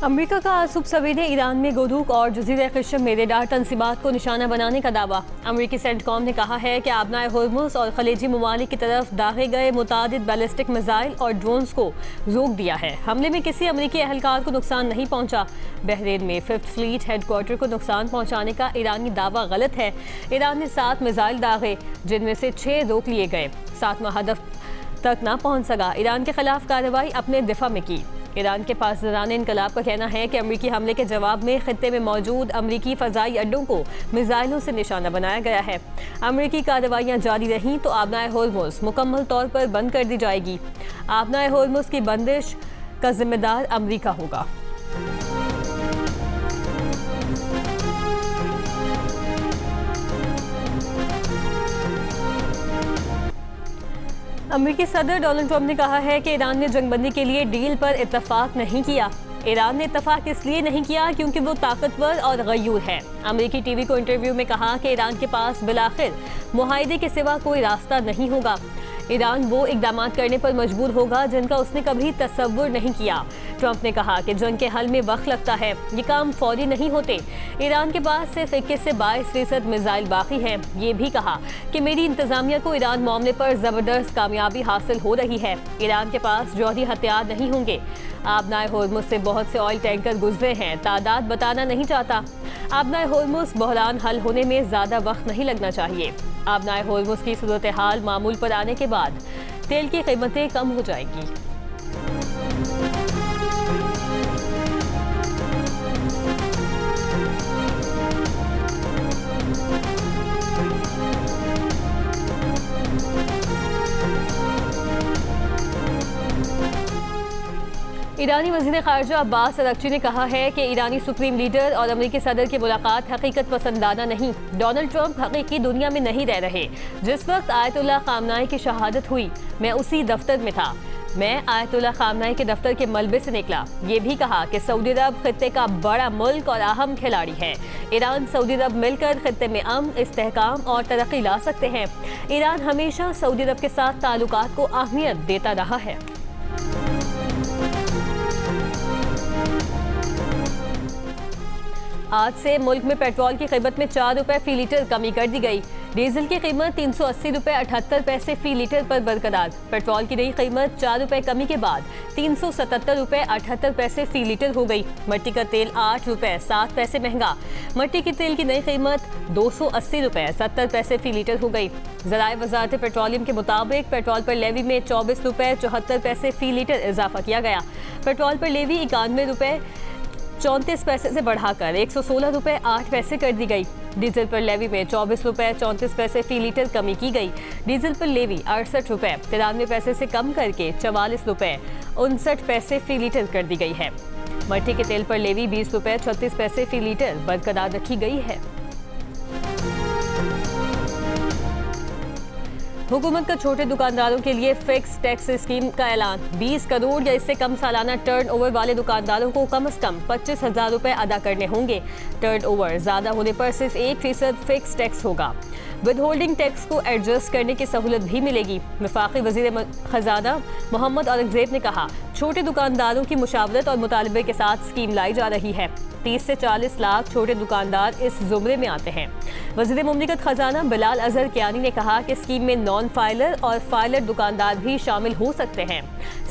America का आसूब सवेरे Iran में गोदूक और जजीरा कश्म में रेडार तंसीबात को निशाना बनाने का दावा। अमेरिकी सेंटकॉम ने कहा है कि आबनाए होर्मुज और खलीजी ममालिक की तरफ दागे गए मुतादिद बैलिस्टिक मिसाइल और ड्रोन्स को रोक दिया है। हमले में किसी अमेरिकी एहलकार को नुकसान नहीं पहुंचा। बहरीन में 5th फ्लीट हेडक्वार्टर को नुकसान पहुंचाने का ईरानी दावा गलत है। ईरान ने 7 मिसाइल दागे, जिनमें से 6 रोक लिए गए। 7वां हदफ तक न पहुंच सका। ईरान के खिलाफ कार्रवाई अपने दिफा में की। ईरान के पास दौरान इनकलाब का कहना है कि अमेरिकी हमले के जवाब में खित्ते में मौजूद अमेरिकी फ़ज़ाई अड्डों को मिसाइलों से निशाना बनाया गया है। अमेरिकी कार्रवाइयाँ जारी रहीं तो आबनाए होर्मुज मुकम्मल तौर पर बंद कर दी जाएगी। आबनाए होर्मुज की बंदिश का जिम्मेदार अमेरिका होगा। अमेरिकी सदर डोनाल्ड ट्रंप ने कहा है कि ईरान ने जंगबंदी के लिए डील पर इत्तफाक नहीं किया। ईरान ने इत्तफाक इसलिए नहीं किया क्योंकि वो ताकतवर और गयूर है। अमेरिकी टीवी को इंटरव्यू में कहा कि ईरान के पास बिलाखिर मुआहदे के सिवा कोई रास्ता नहीं होगा। ईरान वो इकदाम करने पर मजबूर होगा जिनका उसने कभी तसव्वुर नहीं किया। ट्रंप ने कहा कि जंग के हल में वक्त लगता है, ये काम फौरी नहीं होते। ईरान के पास सिर्फ 21 से 22% मिसाइल बाकी हैं। ये भी कहा कि मेरी इंतजामिया को ईरान मामले पर ज़बरदस्त कामयाबी हासिल हो रही है। ईरान के पास जौहरी हथियार नहीं होंगे। आबनाए होर्मुज से बहुत से ऑयल टैंकर गुजरे हैं, तादाद बताना नहीं चाहता। आबनाए होर्मुज बहरान हल होने में ज़्यादा वक्त नहीं लगना चाहिए। आबनाए होर्मुज की सूरत हाल मामूल पर आने के बाद तेल की कीमतें कम हो जाएंगी। ईरानी वज़ीर ख़ारजा अब्बास अरगची ने कहा है कि ईरानी सुप्रीम लीडर और अमेरिकी सदर की मुलाकात हकीकत पसंदाना नहीं। डोनाल्ड ट्रंप हकीकी दुनिया में नहीं रह रहे। जिस वक्त आयतुल्लाह ख़ामनाई की शहादत हुई, मैं उसी दफ्तर में था। मैं आयतुल्लाह ख़ामनाई के दफ्तर के मलबे से निकला। ये भी कहा कि सऊदी अरब खित्ते का बड़ा मुल्क और अहम खिलाड़ी है। ईरान सऊदी अरब मिलकर खित्ते में अमन, इस्तेहकाम और तरक्की ला सकते हैं। ईरान हमेशा सऊदी अरब के साथ ताल्लुकात को अहमियत देता रहा है। आज से मुल्क में पेट्रोल की कीमत में 4 रुपये फी लीटर कमी कर दी गई। डीजल की कीमत 380 रुपये 78 पैसे फी लीटर पर बरकरार। पेट्रोल की नई कीमत 4 रुपये कमी के बाद 377 रुपये 78 पैसे फी लीटर हो गई। मिट्टी का तेल 8 रुपये 7 पैसे महंगा। मिट्टी के तेल की नई कीमत 280 रुपये 70 पैसे फी लीटर हो गई। ज़राए वज़ारत पेट्रोलियम के मुताबिक पेट्रोल पर लेवी में 24 रुपये 74 पैसे फी लीटर इजाफा किया गया। पेट्रोल पर लेवी 91 रुपये 34 पैसे से बढ़ाकर 116 रुपये 8 पैसे कर दी गई। डीजल पर लेवी में 24 रुपये 34 पैसे फी लीटर कमी की गई। डीजल पर लेवी 68 रुपये 93 पैसे से कम करके 44 रुपये 59 पैसे फी लीटर कर दी गई है। मिट्टी के तेल पर लेवी 20 रुपये 36 पैसे फी लीटर बरकरार रखी गई है। हुकूमत का छोटे दुकानदारों के लिए फिक्स टैक्स स्कीम का ऐलान। 20 करोड़ या इससे कम सालाना टर्नओवर वाले दुकानदारों को कम से कम 25,000 रुपये अदा करने होंगे। टर्नओवर ज़्यादा होने पर सिर्फ 1% फिक्स टैक्स होगा। विद होल्डिंग टैक्स को एडजस्ट करने की सहूलत भी मिलेगी। वफाकी वज़ीर ख़जाना मोहम्मद औरंगज़ेब ने कहा, छोटे दुकानदारों की मुशावरत और मुतालबे के साथ स्कीम लाई जा रही है। 30 से 40 लाख छोटे दुकानदार इस जुमरे में आते हैं। वज़ीर मुमलिकत ख़जाना बिलाल अज़हर कियानी ने कहा कि स्कीम में नॉन फाइलर और फाइलर दुकानदार भी शामिल हो सकते हैं।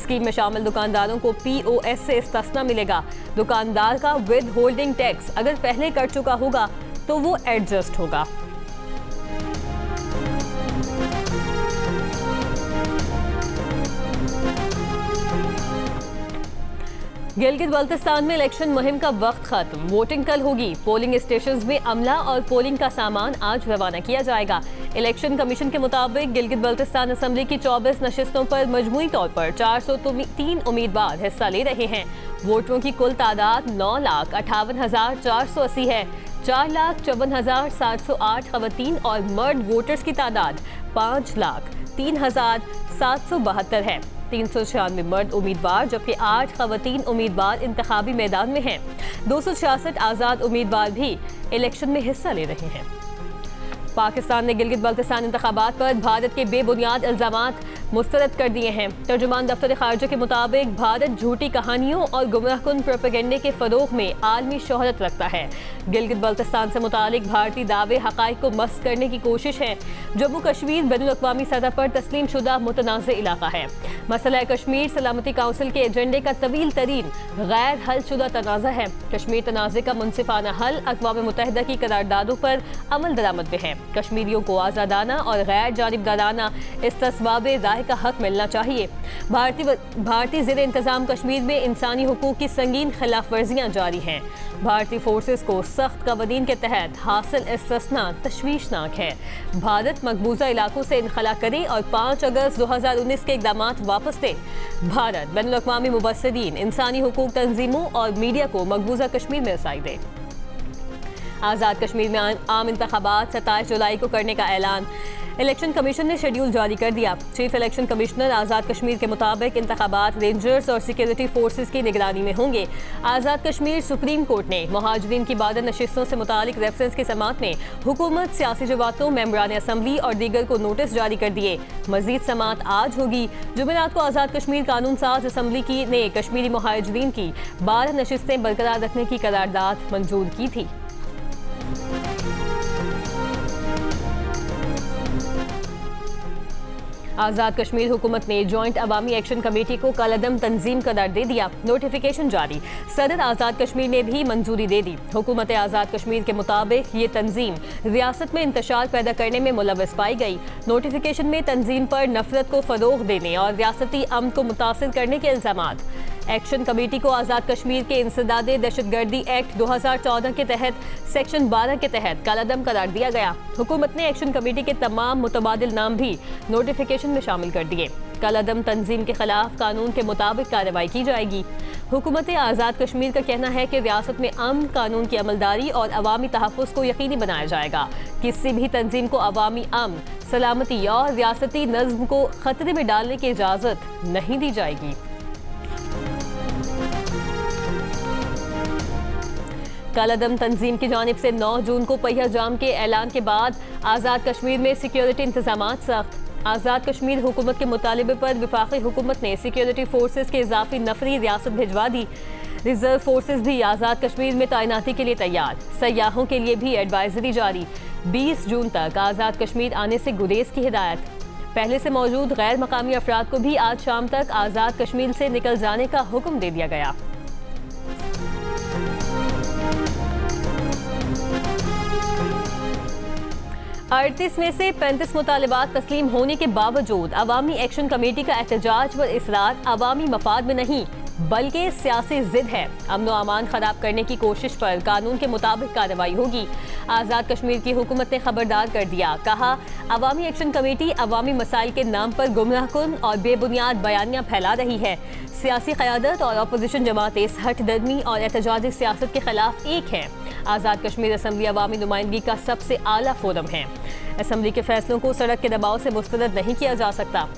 स्कीम में शामिल दुकानदारों को POS से इस्तिस्ना मिलेगा। दुकानदार का विद होल्डिंग टैक्स अगर पहले कर चुका होगा तो वो एडजस्ट होगा। गिलगित बल्तिस्तान में इलेक्शन मुहिम का वक्त खत्म। वोटिंग कल होगी। पोलिंग स्टेशंस में अमला और पोलिंग का सामान आज रवाना किया जाएगा। इलेक्शन कमीशन के मुताबिक गिलगित बल्तिस्तान असम्बली की 24 नशिस्तों पर मजमूई तौर पर 403 उम्मीदवार हिस्सा ले रहे हैं। वोटरों की कुल तादाद 9,58,480 है। 4,54,708 खवातीन और मर्द वोटर्स की तादाद 5,03,772 है। 396 मर्द उम्मीदवार जबकि 8 खवातीन उम्मीदवार इंतखाबी मैदान में हैं। 266 आज़ाद उम्मीदवार भी इलेक्शन में हिस्सा ले रहे हैं। पाकिस्तान ने गिलगित बल्तिस्तान इंतखाबात पर भारत के बेबुनियाद इल्जामात मुस्तरद कर दिए हैं। तर्जुमान दफ्तर खारजा के मुताबिक भारत झूठी कहानियों और गुमराहकुन प्रोपेगेंडे के फरोग में आलमी शोहरत रखता है। गिलगित बल्तिस्तान से मुतालिक भारतीय दावे हक़ाइक़ को मस्क करने की कोशिश है। जम्मू कश्मीर बैनुल-अक़वामी सतह पर तस्लीम शुदा मुतनाज़ इलाका है। मसला कश्मीर सलामती काउंसिल के एजेंडे का तवील तरीन गैर हल शुदा तनाज़ा है। कश्मीर तनाज़े का मुनसिफाना हल अक़वाम मुत्तहिदा की करारदादों पर अमल दरामद में है। कश्मीरियों को आज़ादाना और गैर जानिबदाराना इस्तिस्बाब राय का हक मिलना चाहिए। भारतीय ज़ेर इंतज़ाम कश्मीर में इंसानी हुकूक की संगीन खिलाफ वर्जियाँ जारी हैं। भारतीय फोर्सेस को सख्त कवानीन के तहत हासिल इस्तिस्ना तशवीशनाक है। भारत मकबूजा इलाकों से इनखला करे और 5 अगस्त 2019 के इक़दामात वापस दे। भारत बैनुल-अक़वामी मुबस्सिरीन, इंसानी हुकूक तंजीमों और मीडिया को मकबूजा कश्मीर में रसाई दे। आज़ाद कश्मीर में आम इंतखाबात 27 जुलाई को करने का ऐलान। इलेक्शन कमीशन ने शेड्यूल जारी कर दिया। Chief election commissioner Azad Kashmir के मुताबिक इंतखाबात रेंजर्स और सिक्योरिटी फोर्सेस की निगरानी में होंगे। आज़ाद कश्मीर सुप्रीम कोर्ट ने मुहाजिरीन की बादल नशिस्तों से मुतालिक रेफरेंस की समात में हुकूमत, सियासी जमातों, मेंबरान असम्बली और दीगर को नोटिस जारी कर दिए। मजीद समात आज होगी। जुमेरात को आज़ाद कश्मीर कानून साज असम्बली ने कश्मीरी मुहाजिरीन की 12 नशिस्तें बरकरार रखने की करारदाद मंजूर की थी। आज़ाद कश्मीर हुकूमत ने जॉइंट अवामी एक्शन कमेटी को कलअदम तंजीम करार दे दिया। नोटिफिकेशन जारी। सदर आज़ाद कश्मीर ने भी मंजूरी दे दी। हुकूमत आज़ाद कश्मीर के मुताबिक ये तंजीम रियासत में इंतशार पैदा करने में मुलव्वस पाई गई। नोटिफिकेशन में तंजीम पर नफरत को फ़रोग़ देने और रियासती अमन को मुतासिर करने के इल्ज़ामात। एक्शन कमेटी को आज़ाद कश्मीर के इंसदादे दहशतगर्दी एक्ट 2014 के तहत सेक्शन 12 के तहत कलअदम करार दिया गया। हुकूमत ने एक्शन कमेटी के तमाम मुतबादिल नाम भी नोटिफिकेशन में शामिल कर दिए। कलअदम तंजीम के खिलाफ कानून के मुताबिक कार्रवाई की जाएगी। हुकूमत आज़ाद कश्मीर का कहना है कि रियासत में अमन, कानून की अमलदारी और अवामी तहफ़्फ़ुज़ को यकीनी बनाया जाएगा। किसी भी तंजीम को अवामी अमन, सलामती और रियासती नज़्म को खतरे में डालने की इजाज़त नहीं दी जाएगी। कलअदम तंजीम की जानिब से 9 जून को पहिया जाम के ऐलान के बाद आज़ाद कश्मीर में सिक्योरिटी इंतजामात सख्त। आज़ाद कश्मीर हुकूमत के मुतालिबे पर वफाकी हुकूमत ने सिक्योरिटी फोर्सेस के इजाफी नफरी रियासत भिजवा दी। रिजर्व फोर्सेस भी आज़ाद कश्मीर में तैनाती के लिए तैयार। सयाहों के लिए भी एडवाइजरी जारी। 20 जून तक आज़ाद कश्मीर आने से गुरेज की हिदायत। पहले से मौजूद गैर मकामी अफराद को भी आज शाम तक आज़ाद कश्मीर से निकल जाने का हुक्म दे दिया गया। 38 में से 35 मुतालबात तस्लीम होने के बावजूद अवामी एक्शन कमेटी का एहतजाज व इसरार अवामी मफाद में नहीं बल्कि सियासी जिद है। अमन व अमान खराब करने की कोशिश पर कानून के मुताबिक कार्रवाई होगी। आज़ाद कश्मीर की हुकूमत ने खबरदार कर दिया। कहा, अवामी एक्शन कमेटी अवामी मसाइल के नाम पर गुमराहकुन और बेबुनियाद बयानियाँ फैला रही है। सियासी क़यादत और अपोजिशन जमातें हट दर्मी और एहतजाजी सियासत के खिलाफ एक है। आज़ाद कश्मीर असम्बली अवामी नुमाइंदगी का सबसे आला फोरम है। असम्बली के फैसलों को सड़क के दबाव से मुस्तरद नहीं किया जा सकता।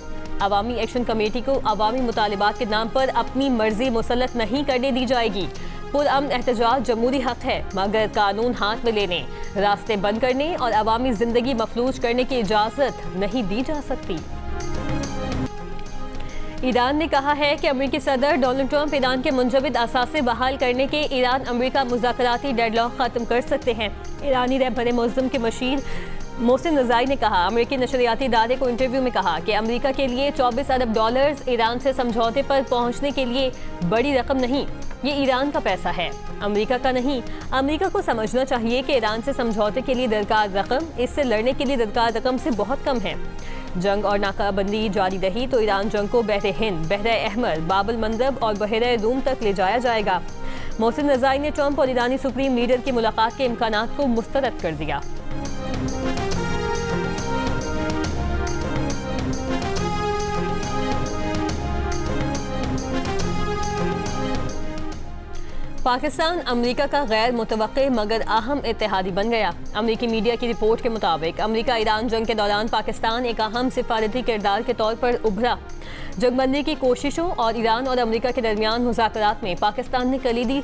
अवामी एक्शन कमेटी को अवामी मुतालिबात के नाम पर अपनी मर्जी मुसल्लत नहीं करने दी जाएगी। पुरअमन एहतजाज जमहूरी हक है, मगर कानून हाथ में लेने, रास्ते बंद करने और अवामी जिंदगी मफलूज करने की इजाज़त नहीं दी जा सकती। ईरान ने कहा है कि अमेरिकी सदर डोनाल्ड ट्रंप ईरान के मुंजमद असासे बहाल करने के ईरान अमेरिका मुज़ाकराती डेडलॉक ख़त्म कर सकते हैं। ईरानी रहबर मुअज़्ज़म के मशीर मोहसिन रज़ाई ने कहा, अमेरिकी नशरियाती इदारे को इंटरव्यू में कहा कि अमेरिका के लिए $24 अरब ईरान से समझौते पर पहुंचने के लिए बड़ी रकम नहीं, ये ईरान का पैसा है, अमेरिका का नहीं। अमेरिका को समझना चाहिए कि ईरान से समझौते के लिए दरकार रकम इससे लड़ने के लिए दरकार रकम से बहुत कम है। जंग और नाकाबंदी जारी रही तो ईरान जंग को बहरे हिंद, बहरे अहमर, बाबल मंदब और बहरे रूम तक ले जाया जाएगा। मोहसिन रज़ाई ने ट्रंप और ईरानी सुप्रीम लीडर की मुलाकात के इम्कानात को मुस्तरद कर दिया। पाकिस्तान अमेरिका का गैर मुतवक्के मगर अहम इत्तेहादी बन गया। अमेरिकी मीडिया की रिपोर्ट के मुताबिक अमेरिका ईरान जंग के दौरान पाकिस्तान एक अहम सिफारती किरदार के तौर पर उभरा। जंगबंदी की कोशिशों और ईरान और अमेरिका के दरमियान मुज़ाकरात में पाकिस्तान ने कलीदी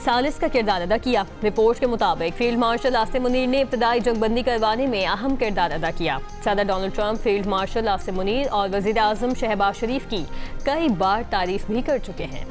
सालिस का किरदार अदा किया। रिपोर्ट के मुताबिक फील्ड मार्शल आसिम मुनीर ने इब्तदाई जंगबंदी करवाने में अहम किरदार अदा किया। सदर Donald Trump field marshal Asim Munir और वजीर आजम शहबाज शरीफ की कई बार तारीफ भी कर चुके हैं।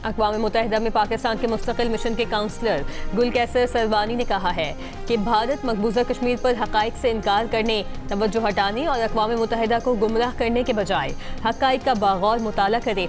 अक़वाम मुत्तहिदा में पाकिस्तान के मुस्तकिल मिशन के काउंसलर गुलकैसर सरवानी ने कहा है कि भारत मकबूजा कश्मीर पर हक़ाइक़ से इनकार करने, तवज्जो हटाने और अक़वाम मुत्तहिदा को गुमराह करने के बजाय हक़ाइक़ का बागौर मुताला करे।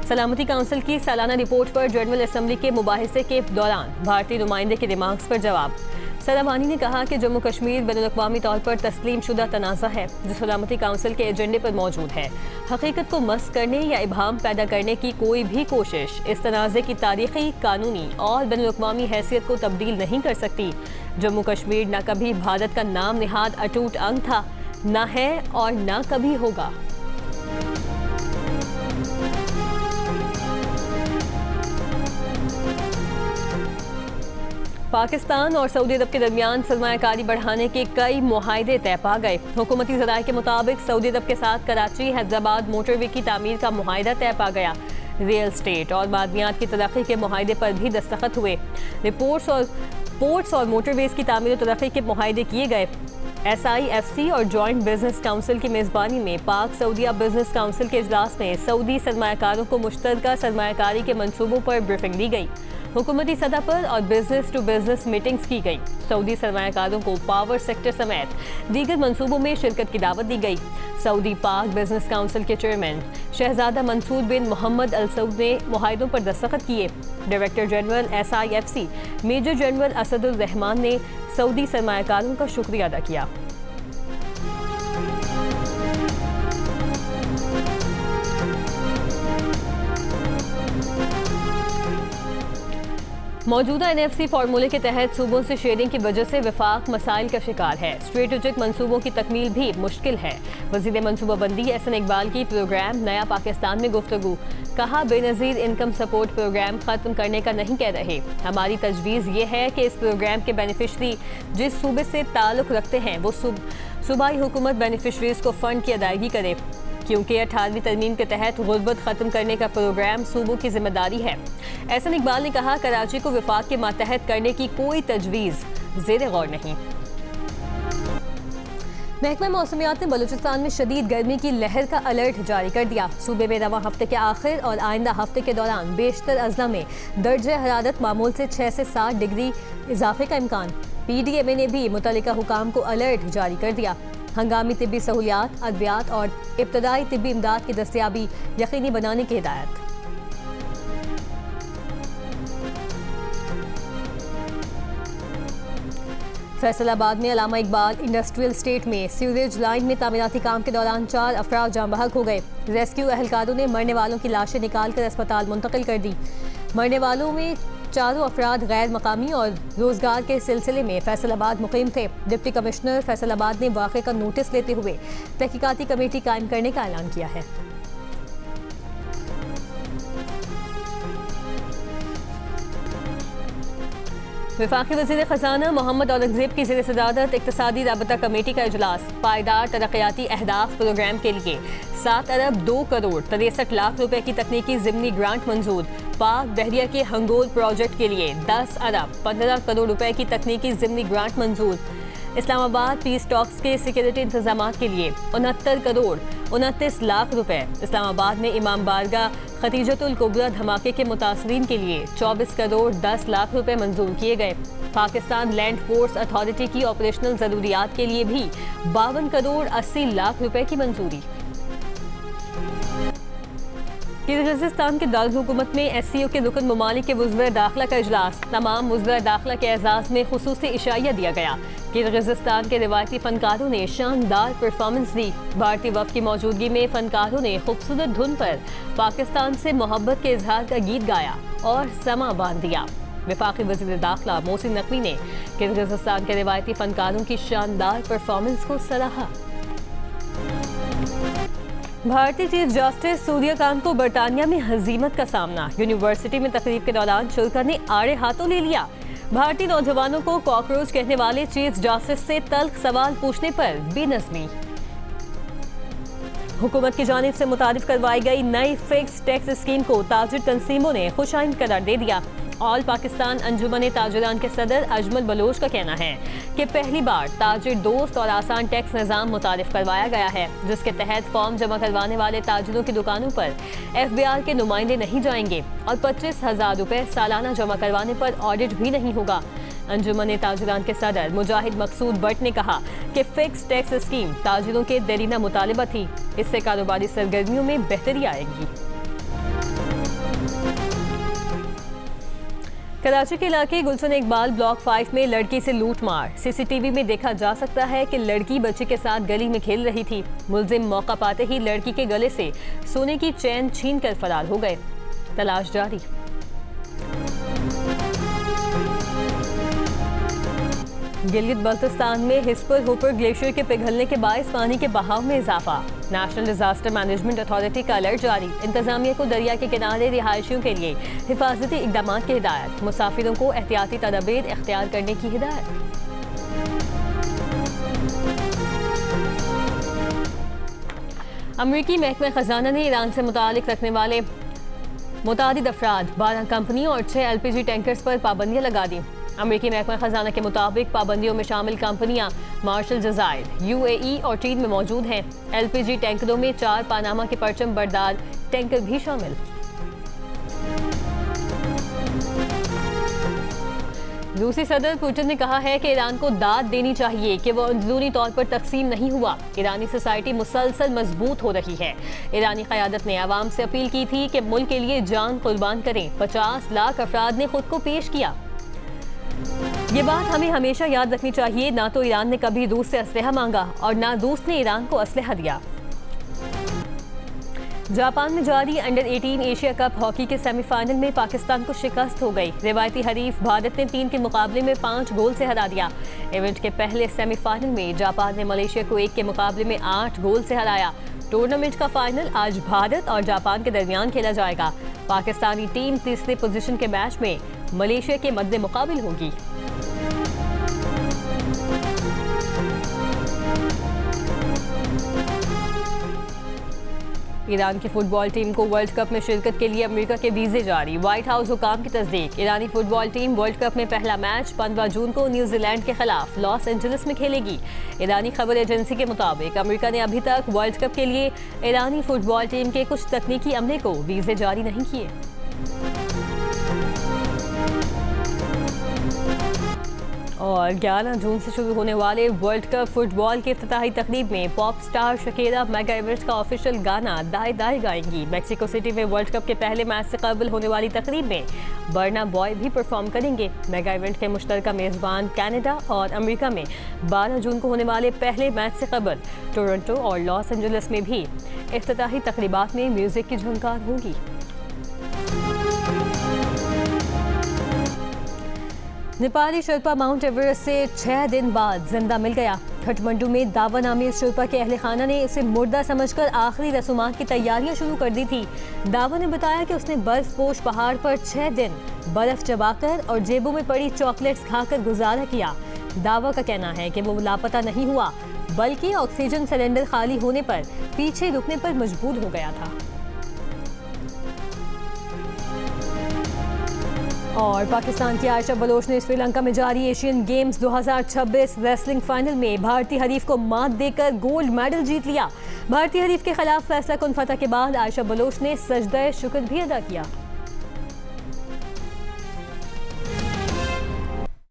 सलामती काउंसिल की सालाना रिपोर्ट पर जनरल असम्बली के मुबाहिसे के दौरान भारतीय नुमाइंदे के रिमार्क्स पर जवाब। सरवानी ने कहा कि जम्मू कश्मीर बैनुल-अक़वामी तौर पर तस्लीम शुदा तनाज़ा है जो सलामती काउंसिल के एजेंडे पर मौजूद है। हकीकत को मस करने या इबहम पैदा करने की कोई भी कोशिश इस तनाज़े की तारीख़ी, कानूनी और बैनुल-अक़वामी हैसियत को तब्दील नहीं कर सकती। जम्मू कश्मीर न कभी भारत का नाम निहाद अटूट अंग था, न है और न कभी होगा। पाकिस्तान और सऊदी अरब के दरमियान सरमायाकारी बढ़ाने के कई मुआहदे तय पा गए। हुकूमती ज़राए के मुताबिक सऊदी अरब के साथ कराची हैदराबाद मोटरवे की तामीर का मुआहदा तय पा गया। रियल स्टेट और मादनियात की तरक्की के मुआहदे पर भी दस्तखत हुए। पोर्ट्स और मोटरवेज की तामीर और तरक्की के मुआहदे किए गए। SIFC और जॉइंट बिजनेस काउंसिल की मेज़बानी में पाक सऊदीया बिजनेस काउंसिल के इजलास में सऊदी सरमायाकारों को मुश्तरका सरमायाकारी के मंसूबों पर ब्रीफिंग दी गई। हुकूमती सतह पर और बिजनेस टू बिजनेस मीटिंग्स की गई। सऊदी सरमायाकारों को पावर सेक्टर समेत दीगर मंसूबों में शिरकत की दावत दी गई। सऊदी पाक बिजनेस काउंसिल के चेयरमैन शहजादा Mansour bin Mohammed Al Saud ने मुआहदों पर दस्तखत किए। Director general SIFC major general Asadur Rahman ने सऊदी सरमायाकारों का शुक्रिया अदा किया। मौजूदा NFC फार्मूले के तहत सूबों से शेयरिंग की वजह से वफाक मसाइल का शिकार है। स्ट्रेटेजिक मंसूबों की तकमील भी मुश्किल है। वज़ीर मनसूबाबंदी एहसन इकबाल की प्रोग्राम नया पाकिस्तान में गुफ्तगू। कहा, बेनज़ीर इनकम सपोर्ट प्रोग्राम ख़त्म करने का नहीं कह रहे। हमारी तजवीज़ ये है कि इस प्रोग्राम के बेनिफिशरी जिस सूबे से ताल्लुक़ रखते हैं वो सूबाई हुकूमत बेनिफिशरीज़ को फ़ंड की अदायगी करे, क्योंकि 18वीं तरमीम के तहत गुर्बत ख़त्म करने का प्रोग्राम सूबों की जिम्मेदारी है। एहसन इकबाल ने कहा, कराची को विफाक के मातहत करने की कोई तजवीज़ ज़ेर गौर नहीं। महकमा मौसमियात ने बलूचिस्तान में शदीद गर्मी की लहर का अलर्ट जारी कर दिया। सूबे में रवां हफ्ते के आखिर और आइंदा हफ्ते के दौरान बेशतर अजला में दर्जे हरारत मामूल से 6 से 7 डिग्री इजाफे का इम्कान। PDMA ने भी मुतल्लिका हुकाम को अलर्ट जारी कर दिया। हंगामी तिब्बी सहूलियात, अद्वियात और इब्तदाई तिब्बी इमदाद की दस्तयाबी यकीनी बनाने की हिदायत। फैसलाबाद में अलामा इकबाल इंडस्ट्रियल स्टेट में सीवरेज लाइन में तामीराती काम के दौरान 4 अफराद जाँ बहक हो गए। रेस्क्यू एहलकारों ने मरने वालों की लाशें निकाल कर अस्पताल मुंतकिल कर दी। मरने वालों में 4 अफराद गैर मकामी और रोजगार के सिलसिले में फैसलाबाद मुकीम थे। डिप्टी कमिश्नर फैसलाबाद ने वाक़े का नोटिस लेते हुए तहकीकाती कमेटी कायम करने का ऐलान किया है। वफाकी वज़ीर ख़ज़ाना मोहम्मद औरंगज़ेब की ज़ेर सदारत इक़्तिसादी राबता कमेटी का इजलास। पायदार तरक्याती अहदाफ प्रोग्राम के लिए 7 अरब 2 करोड़ 63 लाख रुपए की तकनीकी ज़िमनी ग्रांट मंजूर। पाक बहरिया के हंगोल प्रोजेक्ट के लिए 10 अरब 15 करोड़ रुपए की तकनीकी ज़िमनी ग्रांट मंजूर। इस्लामाबाद पीस टॉक्स के सिक्योरिटी इंतजामात के लिए 69 करोड़ 29 लाख रुपए। इस्लामाबाद में इमाम बारगाह खतीजतुल कुबरा धमाके के मुतासरीन के लिए 24 करोड़ 10 लाख रुपए मंजूर किए गए। पाकिस्तान लैंड फोर्स अथॉरिटी की ऑपरेशनल ज़रूरियात के लिए भी 52 करोड़ 80 लाख रुपए की मंजूरी। किर्गिज़स्तान के दारुल हुकूमत में SCO के रुकन ममालिक के वज़ीर दाखिला का इजलास। तमाम वज़ीर दाखिला के एजाज़ में खुसूसी इशाइया दिया गया। किर्गिज़स्तान के रिवायती फनकारों ने शानदार परफॉर्मेंस दी। भारतीय वफ़द की मौजूदगी में फनकारों ने खूबसूरत धुन पर पाकिस्तान से मोहब्बत के इजहार का गीत गाया और समा बांध दिया। वफाकी वज़ीर दाखिला मोहसिन नकवी ने किर्गिज़स्तान के रिवायती फनकारों की शानदार परफॉर्मेंस को सराहा। भारतीय चीफ जस्टिस सूर्यकांत को बरतानिया में हजीमत का सामना। यूनिवर्सिटी में तकरीब के दौरान शुल्का ने आड़े हाथों ले लिया। भारतीय नौजवानों को कॉकरोच कहने वाले चीफ जस्टिस से तल्ख सवाल पूछने पर बेनज़मी। हुकूमत की जानिब से मुतारिफ करवाई गई नई फिक्स टैक्स स्कीम को ताजिर तंजीमों ने खुशाइंद करार दे दिया। ऑल पाकिस्तान अंजुमन ताजिरान के सदर अजमल बलोच का कहना है कि पहली बार ताजिर दोस्त और आसान टैक्स निज़ाम मुतारिफ करवाया गया है, जिसके तहत फॉर्म जमा करवाने वाले ताजिरों की दुकानों पर FBR के नुमाइंदे नहीं जाएंगे और 25,000 रुपये सालाना जमा करवाने पर ऑडिट भी नहीं होगा। अंजुमन ताजिरान के सदर मुजाहिद मकसूद भट्ट ने कहा कि फिक्स टैक्स स्कीम ताजिरों के देरीना मुतालबा थी, इससे कारोबारी सरगर्मियों में बेहतरी आएगी। कराची के इलाके गुलशन इकबाल ब्लॉक 5 में लड़की से लूटमार। CCTV में देखा जा सकता है कि लड़की बच्चे के साथ गली में खेल रही थी। मुलजिम मौका पाते ही लड़की के गले से सोने की चेन छीनकर फरार हो गए। तलाश जारी। गिलगित बल्तिस्तान में हिस्पर होपर ग्लेशियर के पिघलने के बायस पानी के बहाव में इजाफा। नेशनल डिजास्टर मैनेजमेंट अथॉरिटी का अलर्ट जारी। इंतजामिया को दरिया के किनारे रिहायशियों के लिए हिफाजती इकदाम की हिदायत। मुसाफिरों को एहतियाती तदबीर इख्तियार करने की हिदायत। अमरीकी महकमा खजाना ने ईरान से मुतालिक रखने वाले मुतादिद अफराद 12 कंपनियों और 6 LPG टैंकर्स पर पाबंदियां लगा दी। अमरीकी महकमा खजाना के मुताबिक पाबंदियों में शामिल कंपनियां मार्शल जज़ायर, UAE और चीन में मौजूद हैं। LPG टैंकरों में 4 पानामा के परचम बरदार टैंकर भी शामिल। रूसी सदर पुतिन ने कहा है कि ईरान को दाद देनी चाहिए कि वो अंदरूनी तौर पर तकसीम नहीं हुआ। ईरानी सोसाइटी मुसलसल मजबूत हो रही है। ईरानी क़यादत ने आवाम से अपील की थी कि मुल्क के लिए जान कुर्बान करें। 50 लाख अफराद ने खुद को पेश किया। ये बात हमें हमेशा याद रखनी चाहिए, ना तो ईरान ने कभी रूस से असलहा मांगा और ना रूस ने ईरान को असलहा दिया। जापान में जारी अंडर 18 एशिया कप हॉकी के सेमीफाइनल में पाकिस्तान को शिकस्त हो गई। रिवायती हरीफ भारत ने 3 के मुकाबले में 5 गोल से हरा दिया। इवेंट के पहले सेमीफाइनल में जापान ने मलेशिया को 1 के मुकाबले में 8 गोल से हराया। टूर्नामेंट का फाइनल आज भारत और जापान के दरमियान खेला जाएगा। पाकिस्तानी टीम तीसरे पोजीशन के मैच में मलेशिया के मद्दे मुकाबिल होगी। ईरान की फुटबॉल टीम को वर्ल्ड कप में शिरकत के लिए अमेरिका के वीजे जारी। व्हाइट हाउस हुकाम की तस्दीक। ईरानी फुटबॉल टीम वर्ल्ड कप में पहला मैच 15 जून को न्यूजीलैंड के खिलाफ लॉस एंजलिस में खेलेगी। ईरानी खबर एजेंसी के मुताबिक अमेरिका ने अभी तक वर्ल्ड कप के लिए ईरानी फुटबॉल टीम के कुछ तकनीकी अमले को वीजे जारी नहीं किए। और 11 जून से शुरू होने वाले वर्ल्ड कप फुटबॉल की इफ्तिताही तकरीब में pop star Shakira mega events का ऑफिशियल गाना दाए दाए गाएंगी। मैक्सिको सिटी में वर्ल्ड कप के पहले मैच से कबल होने वाली तकरीब में बर्ना बॉय भी परफॉर्म करेंगे। मेगा इवेंट के मुश्तरका मेज़बान कनाडा और अमेरिका में 12 जून को होने वाले पहले मैच से कबल टोरंटो और लॉस एंजलिस में भी इफ्तिताही तकरीबात में म्यूजिक की झंकार होगी। नेपाली शिल्पा माउंट एवरेस्ट से 6 दिन बाद जिंदा मिल गया। काठमांडू में दावा नामी शिल्पा के अहले खाना ने इसे मुर्दा समझकर आखिरी रसूमात की तैयारियां शुरू कर दी थी। दावा ने बताया कि उसने बर्फपोश पहाड़ पर 6 दिन बर्फ चबाकर और जेबों में पड़ी चॉकलेट्स खाकर गुजारा किया। दावा का कहना है कि वो लापता नहीं हुआ, बल्कि ऑक्सीजन सिलेंडर खाली होने पर पीछे रुकने पर मजबूर हो गया था। और पाकिस्तान की आयशा बलोच ने श्रीलंका में जारी एशियन गेम्स 2026 रेसलिंग फाइनल में भारतीय हरीफ को मात देकर गोल्ड मेडल जीत लिया। भारतीय हरीफ के खिलाफ फैसला कुन फतह के बाद आयशा बलोच ने सजदा शुक्र भी अदा किया।